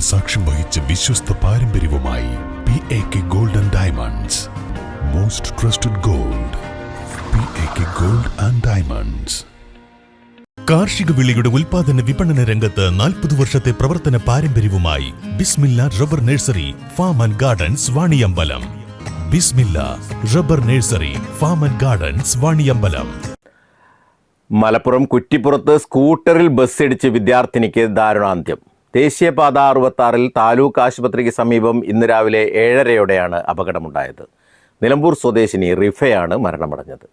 വർഷങ്ങൾ സാക്ഷ്യം വഹിച്ച വിശ്വസ്ത പാരമ്പര്യവുമായി PAK Gold and Diamonds. Most trusted gold. PAK Gold and Diamonds. കാർഷിക വിളയുടെ ഉൽപാദന വിപണന രംഗത്ത് 40 വർഷത്തെ പ്രവർത്തന പാരമ്പര്യവുമായി Bismillah rubber nursery farm and gardens Vaniyambalam. Bismillah rubber nursery farm and gardens Vaniyambalam. Malappuram കുറ്റിപ്പുറത്ത് സ്കൂട്ടറിൽ ബസ്സിടിച്ച് വിദ്യാർത്ഥിനിക്ക് ദാരുണാന്ത്യം. ദേശീയപാത 66 താലൂക്ക് ആശുപത്രിക്ക് സമീപം ഇന്ന് രാവിലെ 7:30യോടെയാണ് അപകടമുണ്ടായത്. നിലമ്പൂർ സ്വദേശിനി റിഫയാണ് മരണമടഞ്ഞത്.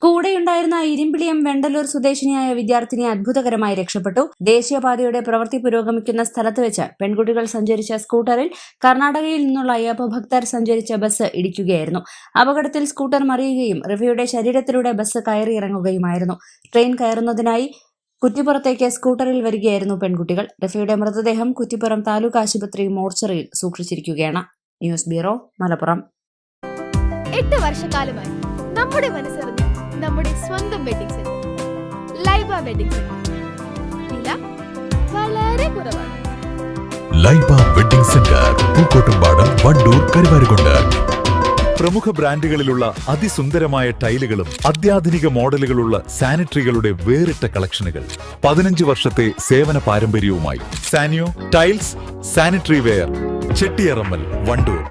കൂടെയുണ്ടായിരുന്ന ഇരുമ്പിളിയം വെണ്ടലൂർ സ്വദേശിനിയായ വിദ്യാർത്ഥിനി അത്ഭുതകരമായി രക്ഷപ്പെട്ടു. ദേശീയപാതയുടെ പ്രവൃത്തി പുരോഗമിക്കുന്ന സ്ഥലത്ത് വെച്ച് പെൺകുട്ടികൾ സഞ്ചരിച്ച സ്കൂട്ടറിൽ കർണാടകയിൽ നിന്നുള്ള അയ്യപ്പ ഭക്തർ സഞ്ചരിച്ച ബസ് ഇടിക്കുകയായിരുന്നു. അപകടത്തിൽ സ്കൂട്ടർ മറിയുകയും റിഫയുടെ ശരീരത്തിലൂടെ ബസ് കയറിയിറങ്ങുകയുമായിരുന്നു. ട്രെയിൻ കയറുന്നതിനായി കുറ്റിപ്പുറത്തേക്ക് സ്കൂട്ടറിൽ വരികയായിരുന്നു പെൺകുട്ടികൾ. റിഫയുടെ മൃതദേഹം കുറ്റിപ്പുറം താലൂക്ക് ആശുപത്രി മോർച്ചറിയിൽ സൂക്ഷിച്ചിരിക്കുകയാണ്. News bureau, Malappuram. 8 വർഷക്കാലമായി നമ്മുടെ മനസ്സറിഞ്ഞ നമ്മുടെ സ്വന്തം wedding centre Laiba wedding centre. വില വളരെ കുറവാണ്. Laiba wedding centre, Pookkottumpadam, Wandoor, Karuvarakundu. പ്രമുഖ ബ്രാൻഡുകളിലുള്ള അതിസുന്ദരമായ ടൈലുകളും അത്യാധുനിക മോഡലുകളുള്ള സാനിറ്ററികളുടെ വേറിട്ട കളക്ഷനുകൾ. 15 വർഷത്തെ സേവന പാരമ്പര്യവുമായി Saniyo tiles, sanitary ware, Chettiyarammal, Wandoor.